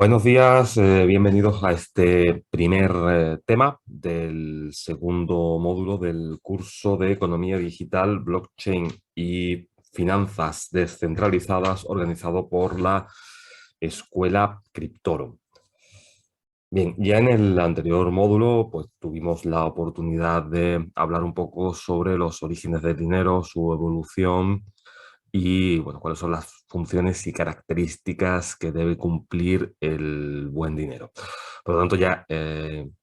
Buenos días, bienvenidos a este primer tema del segundo módulo del curso de Economía Digital, Blockchain y Finanzas Descentralizadas organizado por la Escuela Cryptorum. Bien, ya en el anterior módulo pues, tuvimos la oportunidad de hablar un poco sobre los orígenes del dinero, su evolución y bueno, cuáles son las funciones y características que debe cumplir el buen dinero. Por lo tanto, ya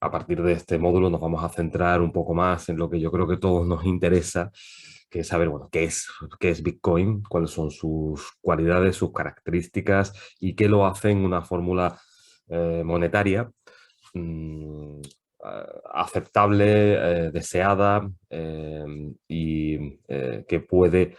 a partir de este módulo nos vamos a centrar un poco más en lo que yo creo que a todos nos interesa, que es saber, bueno, qué es Bitcoin, cuáles son sus cualidades, sus características y qué lo hacen una fórmula monetaria mm, aceptable, deseada y que puede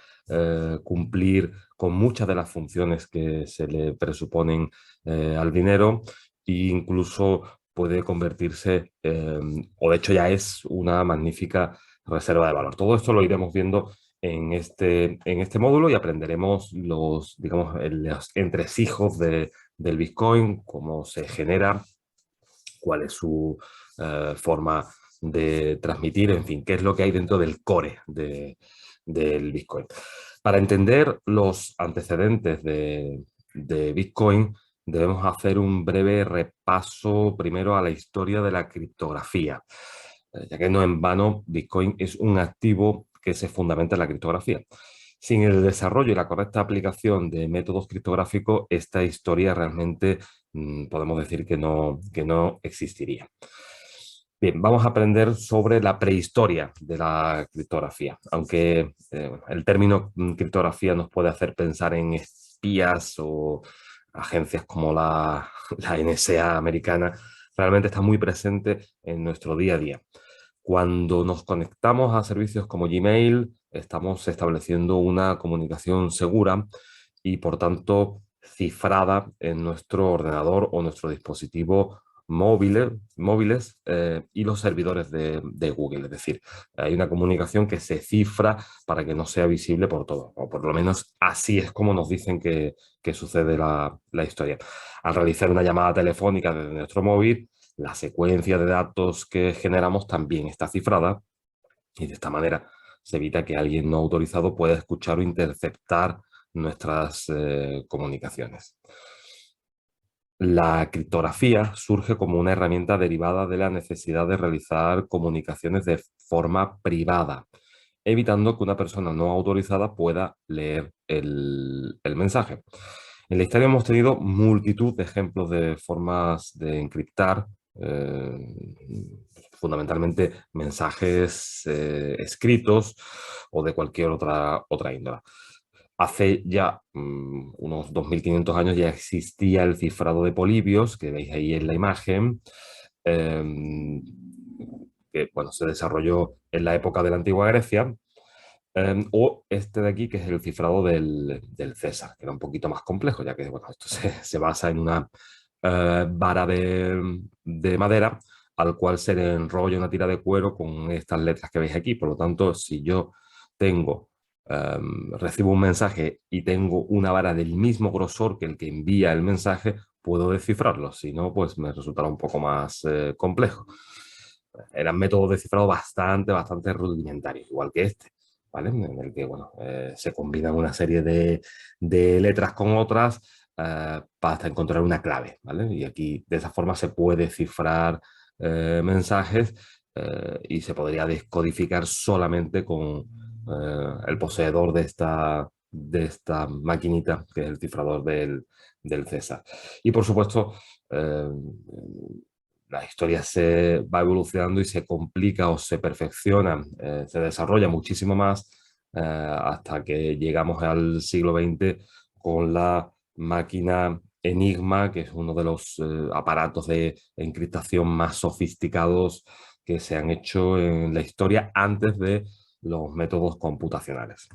cumplir con muchas de las funciones que se le presuponen al dinero e incluso puede convertirse, o de hecho ya es una magnífica reserva de valor. Todo esto lo iremos viendo en este módulo y aprenderemos los entresijos del Bitcoin, cómo se genera, cuál es su forma de transmitir, en fin, qué es lo que hay dentro del core del Bitcoin. Para entender los antecedentes de Bitcoin, debemos hacer un breve repaso primero a la historia de la criptografía, ya que no en vano Bitcoin es un activo que se fundamenta en la criptografía. Sin el desarrollo y la correcta aplicación de métodos criptográficos, esta historia realmente podemos decir que no existiría. Bien, vamos a aprender sobre la prehistoria de la criptografía, aunque el término criptografía nos puede hacer pensar en espías o agencias como la NSA americana, realmente está muy presente en nuestro día a día. Cuando nos conectamos a servicios como Gmail, estamos estableciendo una comunicación segura y, por tanto, cifrada en nuestro ordenador o nuestro dispositivo móviles y los servidores de Google. Es decir, hay una comunicación que se cifra para que no sea visible por todos, o por lo menos así es como nos dicen que sucede la historia. Al realizar una llamada telefónica desde nuestro móvil, la secuencia de datos que generamos también está cifrada y de esta manera se evita que alguien no autorizado pueda escuchar o interceptar nuestras comunicaciones. La criptografía surge como una herramienta derivada de la necesidad de realizar comunicaciones de forma privada, evitando que una persona no autorizada pueda leer el mensaje. En la historia hemos tenido multitud de ejemplos de formas de encriptar, fundamentalmente mensajes escritos o de cualquier otra índole. Hace ya unos 2500 años ya existía el cifrado de Polibios, que veis ahí en la imagen, eh, que bueno, se desarrolló en la época de la antigua Grecia, o este de aquí, que es el cifrado del César, que era un poquito más complejo, ya que bueno, esto se basa en una vara de madera al cual se le enrolla una tira de cuero con estas letras que veis aquí. Por lo tanto, si yo tengo, recibo un mensaje y tengo una vara del mismo grosor que el que envía el mensaje, puedo descifrarlo. Si no, pues me resultará un poco más complejo. Eran métodos de cifrado bastante rudimentarios, igual que este. ¿Vale? En el que bueno, se combinan una serie de letras con otras para encontrar una clave. ¿Vale? Y aquí de esa forma se puede cifrar mensajes y se podría descodificar solamente con el poseedor de esta maquinita que es el cifrador del César. Y por supuesto, eh, la historia se va evolucionando y se complica o se perfecciona, se desarrolla muchísimo más hasta que llegamos al siglo XX con la máquina Enigma, que es uno de los aparatos de encriptación más sofisticados que se han hecho en la historia antes de los métodos computacionales.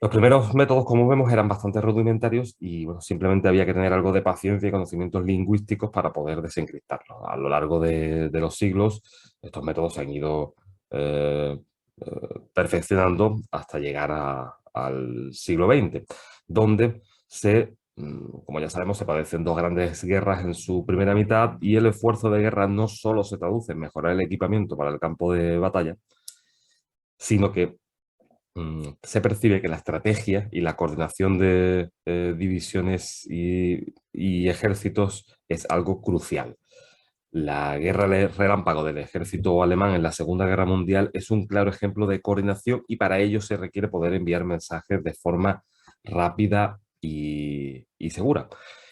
Los primeros métodos, como vemos, eran bastante rudimentarios y bueno, simplemente había que tener algo de paciencia y conocimientos lingüísticos para poder desencriptarlos. A lo largo de los siglos, estos métodos se han ido perfeccionando hasta llegar al siglo XX, donde se como ya sabemos, se padecen dos grandes guerras en su primera mitad y el esfuerzo de guerra no solo se traduce en mejorar el equipamiento para el campo de batalla, sino que se percibe que la estrategia y la coordinación de divisiones y ejércitos es algo crucial. La guerra relámpago del ejército alemán en la Segunda Guerra Mundial es un claro ejemplo de coordinación y para ello se requiere poder enviar mensajes de forma rápida y segura.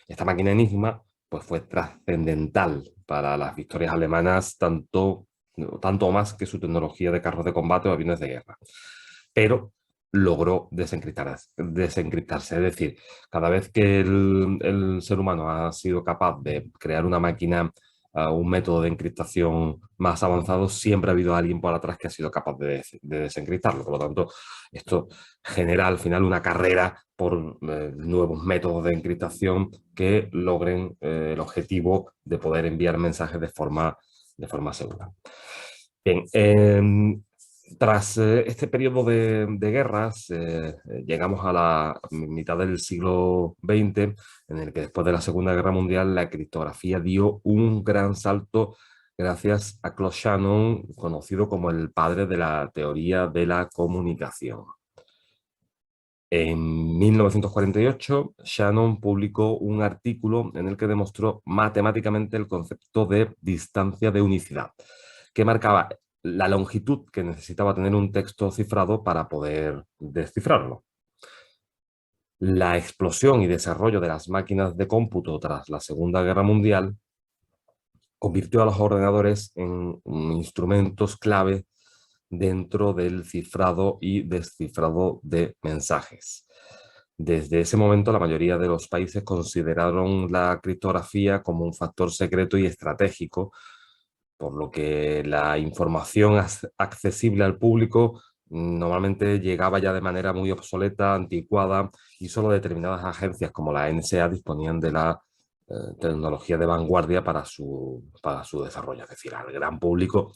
Esta máquina Enigma pues, fue trascendental para las victorias alemanas, tanto más que su tecnología de carros de combate o aviones de guerra. Pero logró desencriptarse. Es decir, cada vez que el ser humano ha sido capaz de crear una máquina, un método de encriptación más avanzado, siempre ha habido alguien por atrás que ha sido capaz de desencriptarlo. Por lo tanto, esto genera al final una carrera por nuevos métodos de encriptación que logren el objetivo de poder enviar mensajes de forma segura. Bien, tras este periodo de guerras, llegamos a la mitad del siglo XX, en el que después de la Segunda Guerra Mundial la criptografía dio un gran salto gracias a Claude Shannon, conocido como el padre de la teoría de la comunicación. En 1948, Shannon publicó un artículo en el que demostró matemáticamente el concepto de distancia de unicidad, que marcaba la longitud que necesitaba tener un texto cifrado para poder descifrarlo. La explosión y desarrollo de las máquinas de cómputo tras la Segunda Guerra Mundial convirtió a los ordenadores en instrumentos clave dentro del cifrado y descifrado de mensajes. Desde ese momento, la mayoría de los países consideraron la criptografía como un factor secreto y estratégico, por lo que la información accesible al público normalmente llegaba ya de manera muy obsoleta, anticuada, y solo determinadas agencias como la NSA disponían de la tecnología de vanguardia para su desarrollo. Es decir, al gran público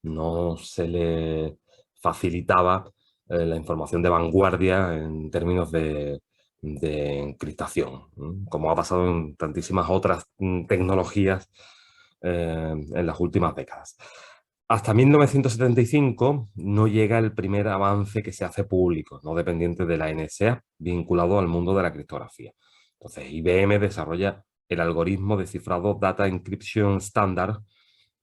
no se le facilitaba la información de vanguardia en términos de encriptación, como ha pasado en tantísimas otras tecnologías en las últimas décadas. Hasta 1975 no llega el primer avance que se hace público, no dependiente de la NSA, vinculado al mundo de la criptografía. Entonces, IBM desarrolla el algoritmo de cifrado Data Encryption Standard,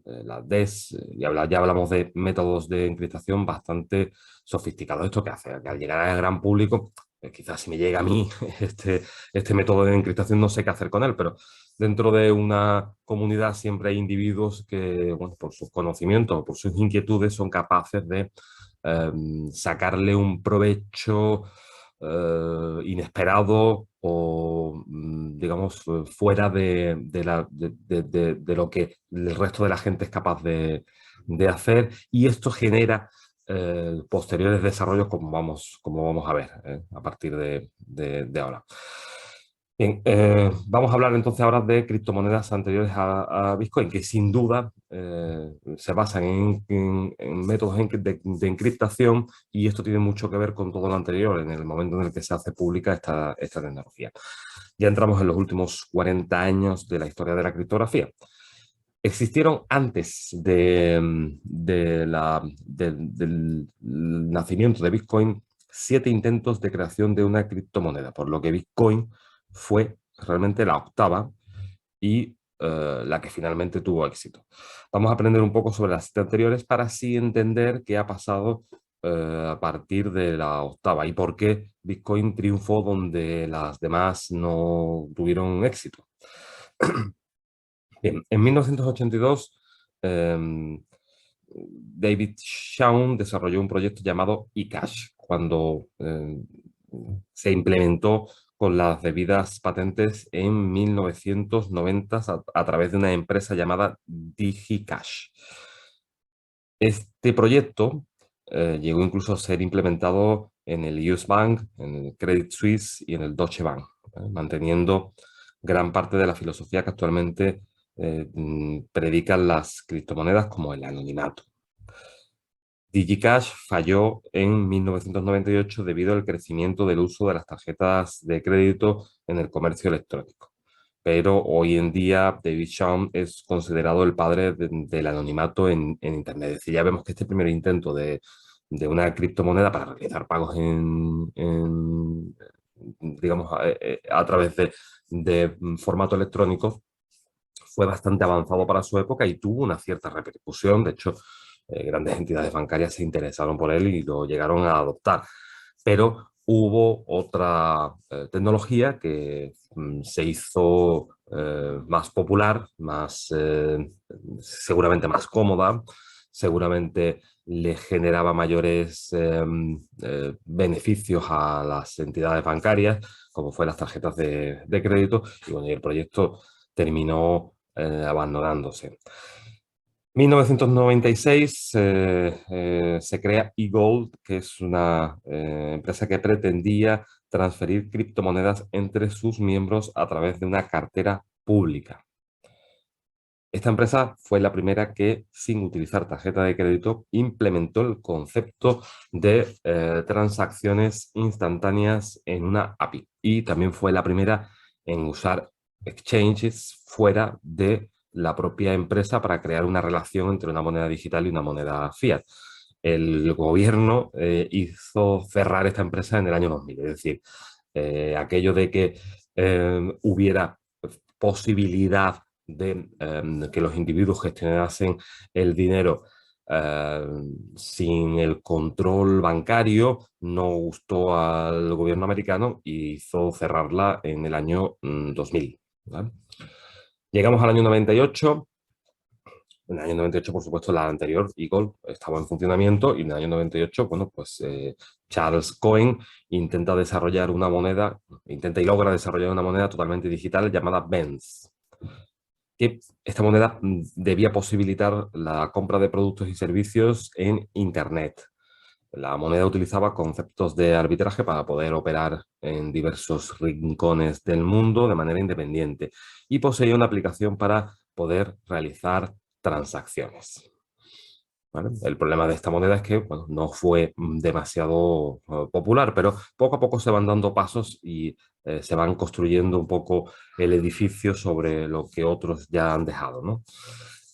la DES, ya hablamos de métodos de encriptación bastante sofisticados. ¿Esto qué hace? Que al llegar al gran público, quizás si me llega a mí este método de encriptación no sé qué hacer con él, pero dentro de una comunidad siempre hay individuos que, bueno, por sus conocimientos, por sus inquietudes, son capaces de sacarle un provecho inesperado o, digamos, fuera de lo que el resto de la gente es capaz de hacer, y esto genera posteriores desarrollos como vamos a ver a partir de ahora. Bien, vamos a hablar entonces ahora de criptomonedas anteriores a Bitcoin, que sin duda se basan en métodos de encriptación, y esto tiene mucho que ver con todo lo anterior en el momento en el que se hace pública esta tecnología. Ya entramos en los últimos 40 años de la historia de la criptografía. Existieron antes del nacimiento de Bitcoin 7 intentos de creación de una criptomoneda, por lo que Bitcoin fue realmente la octava y la que finalmente tuvo éxito. Vamos a aprender un poco sobre las 7 anteriores para así entender qué ha pasado a partir de la octava y por qué Bitcoin triunfó donde las demás no tuvieron éxito. Bien, en 1982, David Shaun desarrolló un proyecto llamado eCash, cuando se implementó con las debidas patentes en 1990 a través de una empresa llamada DigiCash. Este proyecto llegó incluso a ser implementado en el US Bank, en el Credit Suisse y en el Deutsche Bank, manteniendo gran parte de la filosofía que actualmente predican las criptomonedas, como el anonimato. DigiCash falló en 1998 debido al crecimiento del uso de las tarjetas de crédito en el comercio electrónico. Pero hoy en día David Chaum es considerado el padre del anonimato en Internet. Es decir, ya vemos que este primer intento de una criptomoneda para realizar pagos digamos, a través de formato electrónico fue bastante avanzado para su época y tuvo una cierta repercusión. De hecho, grandes entidades bancarias se interesaron por él y lo llegaron a adoptar. Pero hubo otra tecnología que se hizo más popular, seguramente más cómoda, seguramente le generaba mayores beneficios a las entidades bancarias, como fue las tarjetas de crédito, y bueno, y el proyecto terminó abandonándose. 1996 se crea eGold, que es una empresa que pretendía transferir criptomonedas entre sus miembros a través de una cartera pública. Esta empresa fue la primera que, sin utilizar tarjeta de crédito, implementó el concepto de transacciones instantáneas en una API. Y también fue la primera en usar exchanges fuera de la propia empresa para crear una relación entre una moneda digital y una moneda fiat. El gobierno hizo cerrar esta empresa en el año 2000. Es decir, aquello de que hubiera posibilidad de que los individuos gestionasen el dinero eh, sin el control bancario no gustó al gobierno americano y hizo cerrarla en el año 2000. ¿Vale? Llegamos al año 98. En el año 98, por supuesto, la anterior, Eagle, estaba en funcionamiento y en el año 98, bueno, pues Charles Cohen intenta desarrollar una moneda, intenta y logra desarrollar una moneda totalmente digital llamada Benz, que esta moneda debía posibilitar la compra de productos y servicios en Internet. La moneda utilizaba conceptos de arbitraje para poder operar en diversos rincones del mundo de manera independiente y poseía una aplicación para poder realizar transacciones. ¿Vale? El problema de esta moneda es que bueno, no fue demasiado popular, pero poco a poco se van dando pasos y se van construyendo un poco el edificio sobre lo que otros ya han dejado, ¿no?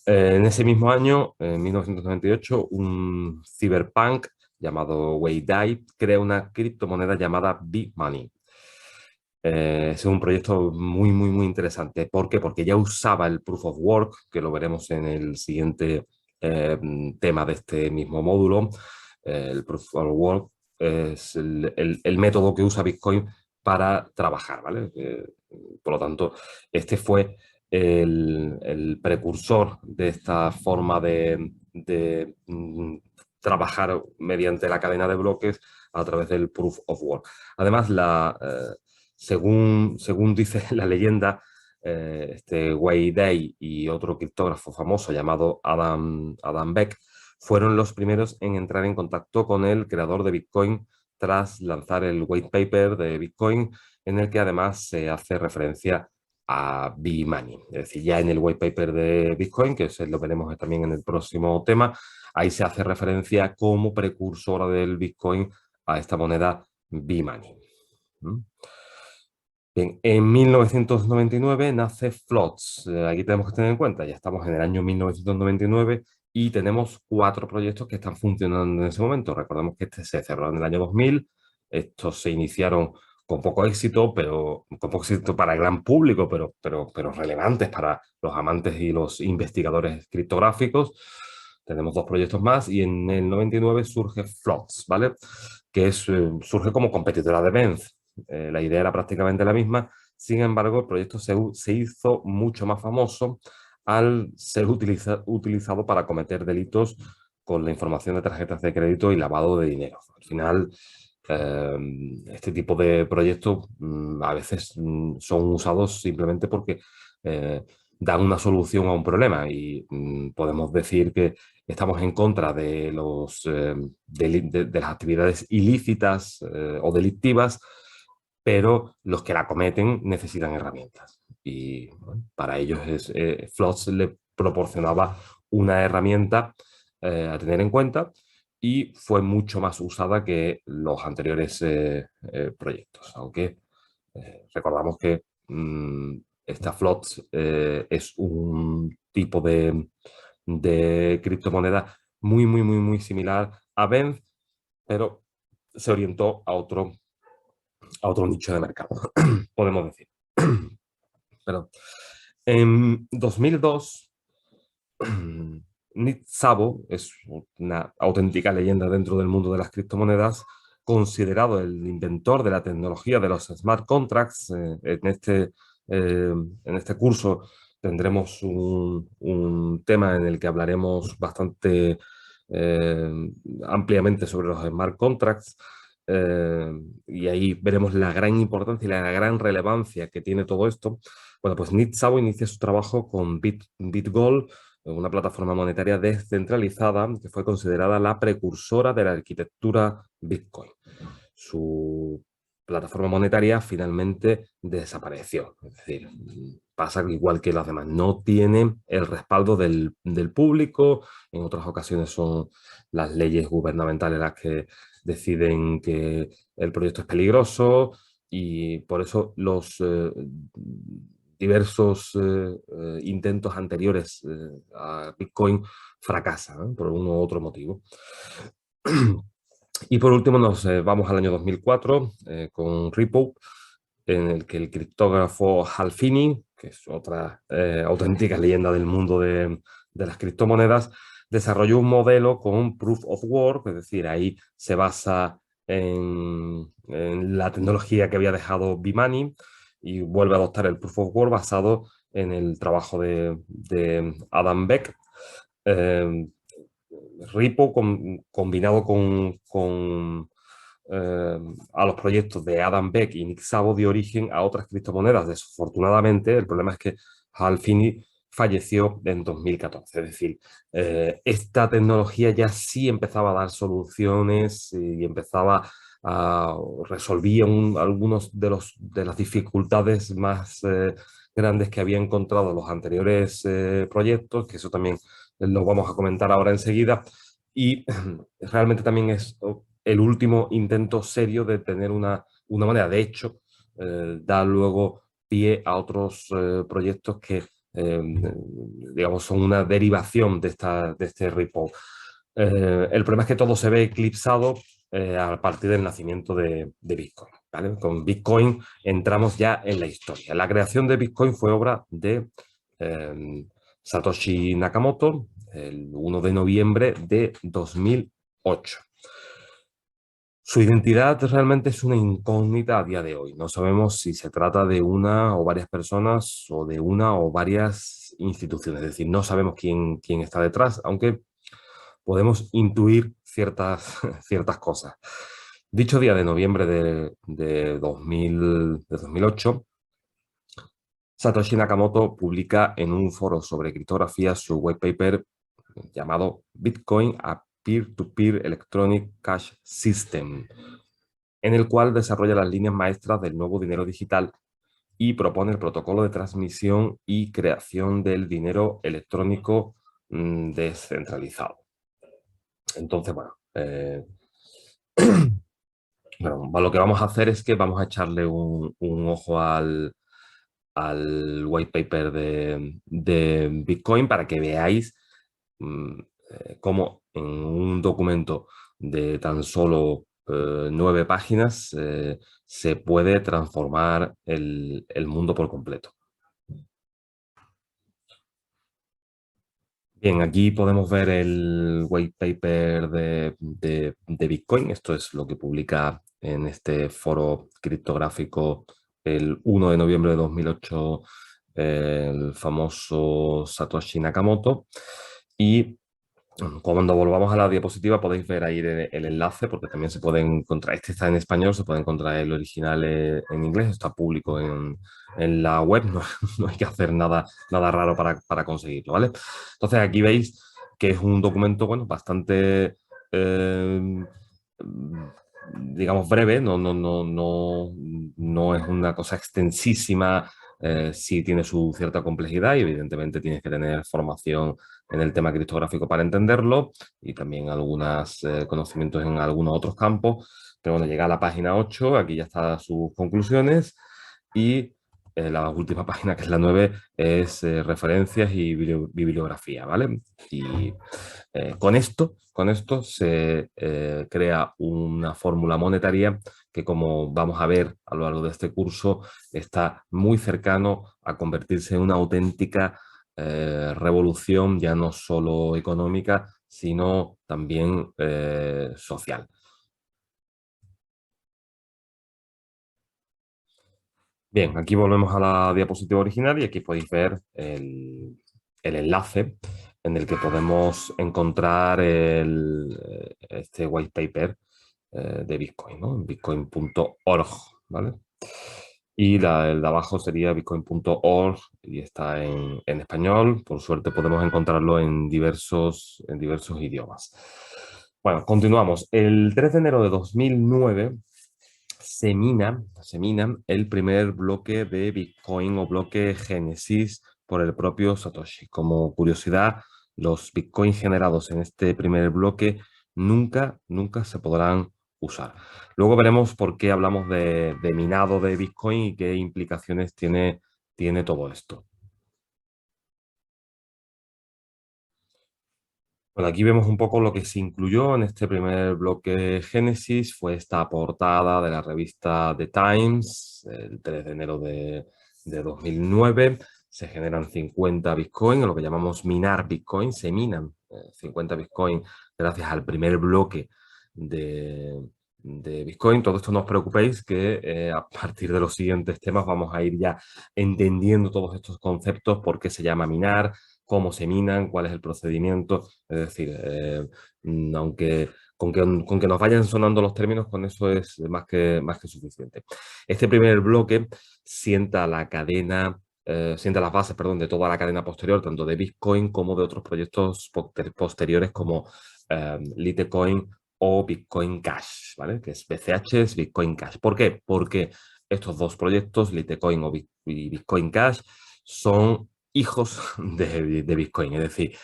En ese mismo año, en 1998, un cyberpunk llamado Wei Dai crea una criptomoneda llamada B-Money. Es un proyecto muy interesante. ¿Por qué? Porque ya usaba el Proof of Work, que lo veremos en el siguiente eh, tema de este mismo módulo. El Proof of Work es el método que usa Bitcoin para trabajar, ¿vale? Por lo tanto, este fue el precursor de esta forma de trabajar mediante la cadena de bloques a través del Proof of Work. Además, según dice la leyenda, este Wei Dai y otro criptógrafo famoso llamado Adam Beck fueron los primeros en entrar en contacto con el creador de Bitcoin tras lanzar el white paper de Bitcoin, en el que además se hace referencia a B-Money. Es decir, ya en el white paper de Bitcoin, que lo veremos también en el próximo tema, ahí se hace referencia como precursora del Bitcoin a esta moneda B-Money. Bien, en 1999 nace Flots. Aquí tenemos que tener en cuenta, ya estamos en el año 1999 y tenemos 4 proyectos que están funcionando en ese momento. Recordemos que este se cerró en el año 2000. Estos se iniciaron con poco éxito, pero con poco éxito para el gran público, pero relevantes para los amantes y los investigadores criptográficos. Tenemos 2 proyectos más y en el 99 surge Flots, ¿vale? Surge como competidora de Benz. La idea era prácticamente la misma, sin embargo, el proyecto se hizo mucho más famoso al ser utilizado para cometer delitos con la información de tarjetas de crédito y lavado de dinero. Al final, este tipo de proyectos a veces son usados simplemente porque dan una solución a un problema y podemos decir que estamos en contra de de las actividades ilícitas o delictivas, pero los que la cometen necesitan herramientas. Y bueno, para ellos Flots le proporcionaba una herramienta a tener en cuenta y fue mucho más usada que los anteriores proyectos, aunque recordamos que esta FLOT es un tipo de criptomoneda muy similar a BENZ, pero se orientó a otro nicho de mercado, podemos decir. Pero en 2002, Nick Szabo es una auténtica leyenda dentro del mundo de las criptomonedas, considerado el inventor de la tecnología de los smart contracts. En este curso tendremos un tema en el que hablaremos bastante ampliamente sobre los smart contracts. Y ahí veremos la gran importancia y la gran relevancia que tiene todo esto. Bueno, pues Nick Szabo inicia su trabajo con BitGold, una plataforma monetaria descentralizada que fue considerada la precursora de la arquitectura Bitcoin. Su plataforma monetaria finalmente desapareció, es decir, pasa igual que las demás, no tiene el respaldo del público, en otras ocasiones son las leyes gubernamentales las que deciden que el proyecto es peligroso y por eso los diversos intentos anteriores a Bitcoin fracasan, ¿eh? Por uno u otro motivo. Y por último nos vamos al año 2004 con Ripple, en el que el criptógrafo Hal Finney, que es otra auténtica leyenda del mundo de las criptomonedas, desarrolló un modelo con Proof of Work, es decir, ahí se basa en la tecnología que había dejado B-Money y vuelve a adoptar el Proof of Work basado en el trabajo de Adam Beck. Eh, Ripo combinado a los proyectos de Adam Beck y Nick Szabo dio origen a otras criptomonedas. Desafortunadamente, el problema es que Hal Finney falleció en 2014. Es decir, esta tecnología ya sí empezaba a dar soluciones y empezaba a resolvía algunos de las dificultades más grandes que había encontrado los anteriores proyectos, que eso también lo vamos a comentar ahora enseguida, y realmente también es el último intento serio de tener una manera. De hecho, da luego pie a otros proyectos que, digamos, son una derivación de este Ripple. El problema es que todo se ve eclipsado a partir del nacimiento de Bitcoin. ¿Vale? Con Bitcoin entramos ya en la historia. La creación de Bitcoin fue obra de Satoshi Nakamoto el 1 de noviembre de 2008. Su identidad realmente es una incógnita a día de hoy. No sabemos si se trata de una o varias personas o de una o varias instituciones. Es decir, no sabemos quién está detrás, aunque podemos intuir ciertas cosas. Dicho día de noviembre de 2008, Satoshi Nakamoto publica en un foro sobre criptografía su white paper llamado Bitcoin a Peer-to-Peer Electronic Cash System, en el cual desarrolla las líneas maestras del nuevo dinero digital y propone el protocolo de transmisión y creación del dinero electrónico descentralizado. Entonces, bueno, lo que vamos a hacer es que vamos a echarle un ojo al white paper de Bitcoin para que veáis cómo en un documento de tan solo 9 páginas se puede transformar el mundo por completo. Bien, aquí podemos ver el white paper de Bitcoin. Esto es lo que publica en este foro criptográfico el 1 de noviembre de 2008 el famoso Satoshi Nakamoto. Y cuando volvamos a la diapositiva podéis ver ahí el enlace porque también se puede encontrar, este está en español, se puede encontrar el original en inglés, está público en la web, no, no hay que hacer nada raro para conseguirlo, ¿vale? Entonces aquí veis que es un documento, bueno, bastante, digamos, breve, no es una cosa extensísima sí tiene su cierta complejidad y evidentemente tienes que tener formación en el tema criptográfico para entenderlo y también algunos conocimientos en algunos otros campos. Pero bueno, llega a la página 8, aquí ya están sus conclusiones y la última página, que es la 9, es referencias y bibliografía, ¿vale? Y con esto se crea una fórmula monetaria que, como vamos a ver a lo largo de este curso, está muy cercano a convertirse en una auténtica revolución, ya no solo económica, sino también social. Bien, aquí volvemos a la diapositiva original y aquí podéis ver el enlace en el que podemos encontrar este white paper de Bitcoin, ¿no? Bitcoin.org, ¿vale? Y el de abajo sería bitcoin.org y está en español. Por suerte podemos encontrarlo en diversos idiomas. Bueno, continuamos. El 3 de enero de 2009 se mina el primer bloque de Bitcoin o bloque Génesis por el propio Satoshi. Como curiosidad, los Bitcoin generados en este primer bloque nunca se podrán usar. Luego veremos por qué hablamos de minado de Bitcoin y qué implicaciones tiene todo esto. Bueno, aquí vemos un poco lo que se incluyó en este primer bloque Génesis. Fue esta portada de la revista The Times, el 3 de enero de 2009. Se generan 50 Bitcoin, o lo que llamamos minar Bitcoin. Se minan 50 Bitcoin gracias al primer bloque de, de Bitcoin. Todo esto no os preocupéis, que a partir de los siguientes temas vamos a ir ya entendiendo todos estos conceptos, por qué se llama minar, cómo se minan, cuál es el procedimiento. Es decir, aunque con que nos vayan sonando los términos, con eso es más que suficiente. Este primer bloque sienta sienta las bases, perdón, de toda la cadena posterior, tanto de Bitcoin como de otros proyectos posteriores como Litecoin o Bitcoin Cash, ¿vale? Que es BCH, es Bitcoin Cash. ¿Por qué? Porque estos dos proyectos, Litecoin y Bitcoin Cash, son hijos de Bitcoin. Es decir,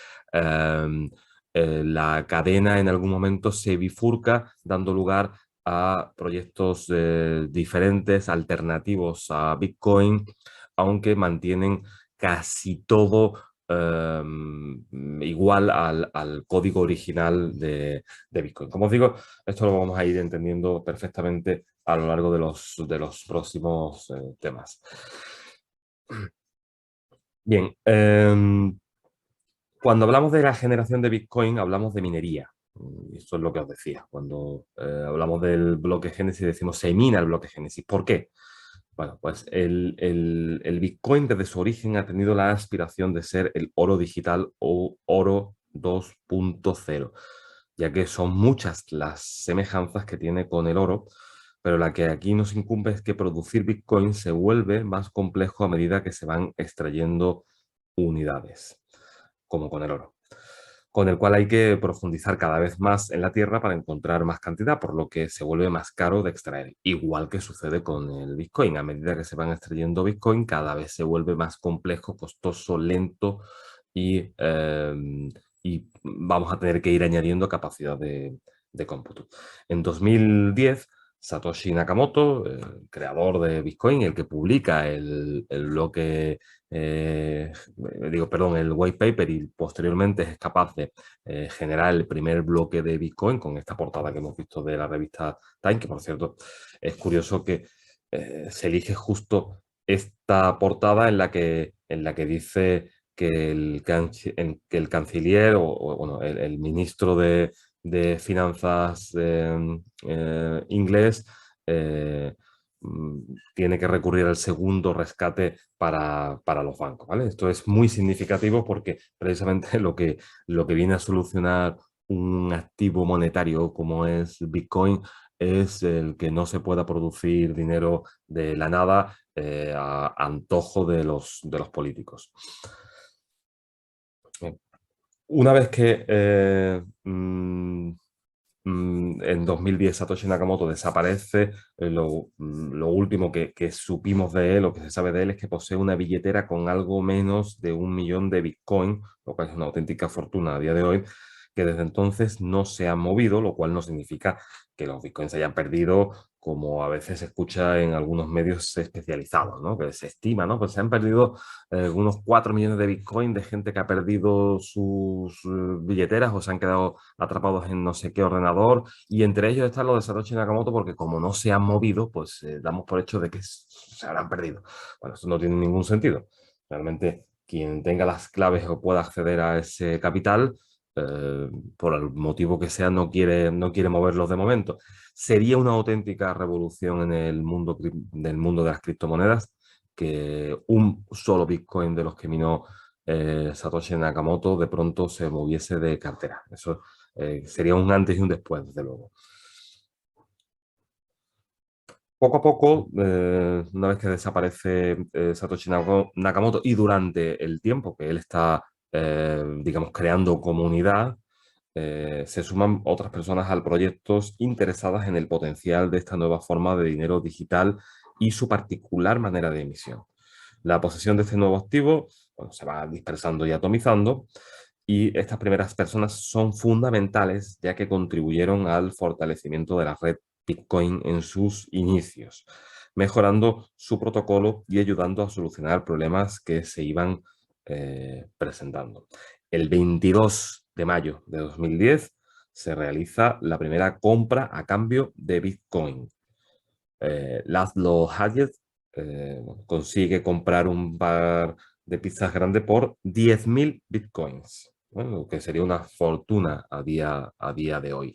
la cadena en algún momento se bifurca, dando lugar a proyectos diferentes, alternativos a Bitcoin, aunque mantienen casi todo igual al código original de Bitcoin. Como os digo, esto lo vamos a ir entendiendo perfectamente a lo largo de los próximos temas. Bien, cuando hablamos de la generación de Bitcoin, hablamos de minería. Y esto es lo que os decía. Cuando hablamos del bloque Génesis, decimos se mina el bloque Génesis. ¿Por qué? Bueno, pues el Bitcoin desde su origen ha tenido la aspiración de ser el oro digital o oro 2.0, ya que son muchas las semejanzas que tiene con el oro, pero la que aquí nos incumbe es que producir Bitcoin se vuelve más complejo a medida que se van extrayendo unidades, como con el oro, con el cual hay que profundizar cada vez más en la tierra para encontrar más cantidad, por lo que se vuelve más caro de extraer, igual que sucede con el Bitcoin. A medida que se van extrayendo Bitcoin, cada vez se vuelve más complejo, costoso, lento y vamos a tener que ir añadiendo capacidad de cómputo. En 2010, Satoshi Nakamoto, creador de Bitcoin, el que publica el bloque perdón, el white paper, y posteriormente es capaz de generar el primer bloque de Bitcoin con esta portada que hemos visto de la revista Time, que por cierto es curioso que se elige justo esta portada en la que dice que el canciller bueno, el ministro de Finanzas inglés eh, mm, tiene que recurrir al segundo rescate para los bancos, ¿vale? Esto es muy significativo porque precisamente lo que viene a solucionar un activo monetario como es Bitcoin es el que no se pueda producir dinero de la nada a antojo de los políticos. Bien. Una vez que en 2010 Satoshi Nakamoto desaparece. Lo último que supimos de él, o que se sabe de él, es que posee una billetera con algo menos de 1 millón de Bitcoin, lo cual es una auténtica fortuna a día de hoy, que desde entonces no se han movido, lo cual no significa que los Bitcoins se hayan perdido, como a veces se escucha en algunos medios especializados, ¿no? Que se estima, ¿no? Pues se han perdido unos 4 millones de Bitcoin de gente que ha perdido sus billeteras o se han quedado atrapados en no sé qué ordenador, y entre ellos está lo de Satoshi Nakamoto, porque como no se han movido, pues damos por hecho de que se habrán perdido. Bueno, eso no tiene ningún sentido. Realmente, quien tenga las claves o pueda acceder a ese capital, por el motivo que sea, no quiere moverlos de momento. Sería una auténtica revolución en el mundo de las criptomonedas que un solo Bitcoin de los que minó Satoshi Nakamoto de pronto se moviese de cartera. Eso sería un antes y un después, desde luego. Poco a poco, una vez que desaparece Satoshi Nakamoto, y durante el tiempo que él está, digamos, creando comunidad, se suman otras personas al proyecto interesadas en el potencial de esta nueva forma de dinero digital y su particular manera de emisión. La posesión de este nuevo activo, bueno, se va dispersando y atomizando, y estas primeras personas son fundamentales ya que contribuyeron al fortalecimiento de la red Bitcoin en sus inicios, mejorando su protocolo y ayudando a solucionar problemas que se iban presentando. El 22 de mayo de 2010 se realiza la primera compra a cambio de Bitcoin. Laszlo Hayek consigue comprar un par de pizzas grandes por 10.000 bitcoins, bueno, lo que sería una fortuna a día de hoy.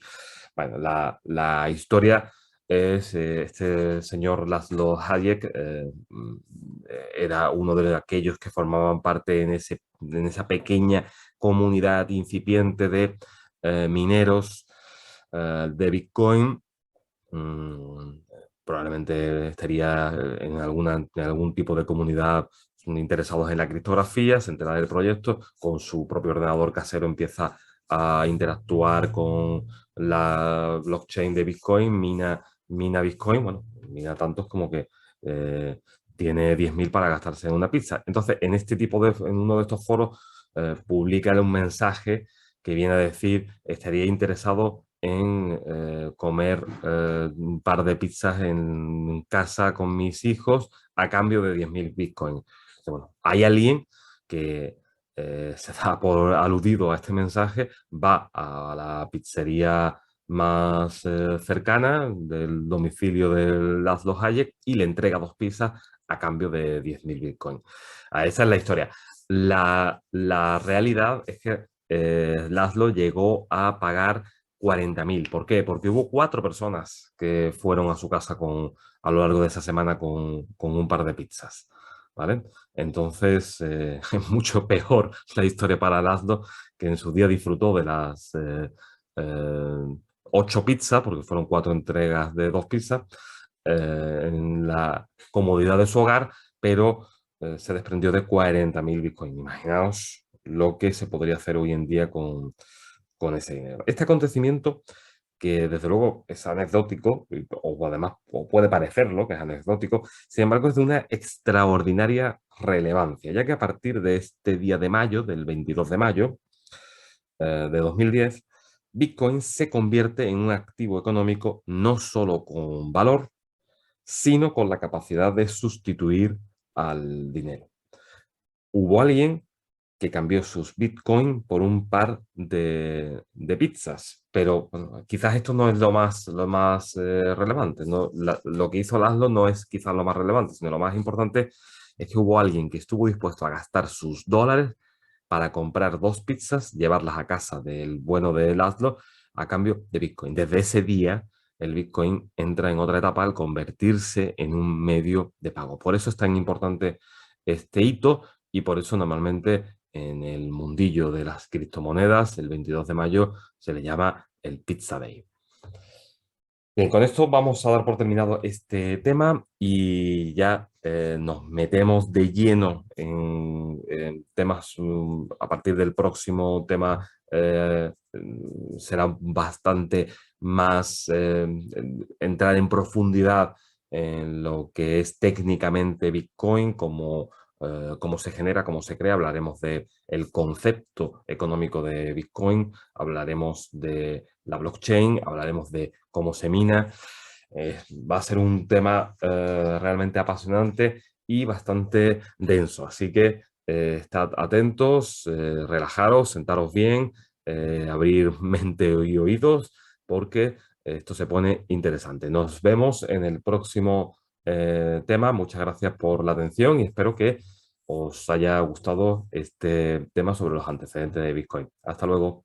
Bueno, la historia es, este señor Laszlo Hayek era uno de aquellos que formaban parte en esa pequeña comunidad incipiente de mineros de Bitcoin. mm, Probablemente estaría en algún tipo de comunidad interesados en la criptografía, se entera del proyecto, con su propio ordenador casero empieza a interactuar con la blockchain de Bitcoin, mina Bitcoin, bueno, mina tantos como que eh, tiene 10.000 para gastarse en una pizza. Entonces, en uno de estos foros, publica un mensaje que viene a decir: estaría interesado en comer un par de pizzas en casa con mis hijos a cambio de 10.000 bitcoins. Bueno, hay alguien que se da por aludido a este mensaje, va a la pizzería más cercana del domicilio de Laszlo Hayek y le entrega 2 pizzas a cambio de 10.000 bitcoins. Esa es la historia. La realidad es que Laszlo llegó a pagar 40.000. ¿Por qué? Porque hubo 4 personas que fueron a su casa a lo largo de esa semana con un par de pizzas. ¿Vale? Entonces, es mucho peor la historia para Laszlo, que en su día disfrutó de las eh, 8 pizzas, porque fueron 4 entregas de 2 pizzas, en la comodidad de su hogar, pero se desprendió de 40.000 bitcoins. Imaginaos lo que se podría hacer hoy en día con ese dinero. Este acontecimiento, que desde luego es anecdótico, o además o puede parecerlo que es anecdótico, sin embargo es de una extraordinaria relevancia, ya que a partir de este día de mayo, del 22 de mayo de 2010, Bitcoin se convierte en un activo económico no solo con valor, sino con la capacidad de sustituir al dinero. Hubo alguien que cambió sus Bitcoin por un par de pizzas, pero bueno, quizás esto no es lo más relevante. ¿No? Lo que hizo Laszlo no es quizás lo más relevante, sino lo más importante es que hubo alguien que estuvo dispuesto a gastar sus dólares para comprar 2 pizzas, llevarlas a casa del bueno de Laszlo a cambio de Bitcoin. Desde ese día, el Bitcoin entra en otra etapa al convertirse en un medio de pago. Por eso es tan importante este hito, y por eso normalmente en el mundillo de las criptomonedas, el 22 de mayo se le llama el Pizza Day. Bien, con esto vamos a dar por terminado este tema y ya nos metemos de lleno en temas a partir del próximo tema. Será bastante más entrar en profundidad en lo que es técnicamente Bitcoin, cómo se genera, cómo se crea. Hablaremos del concepto económico de Bitcoin, hablaremos de la blockchain, hablaremos de cómo se mina. Va a ser un tema realmente apasionante y bastante denso, así que estad atentos, relajaros, sentaros bien, abrir mente y oídos, porque esto se pone interesante. Nos vemos en el próximo tema. Muchas gracias por la atención y espero que os haya gustado este tema sobre los antecedentes de Bitcoin. Hasta luego.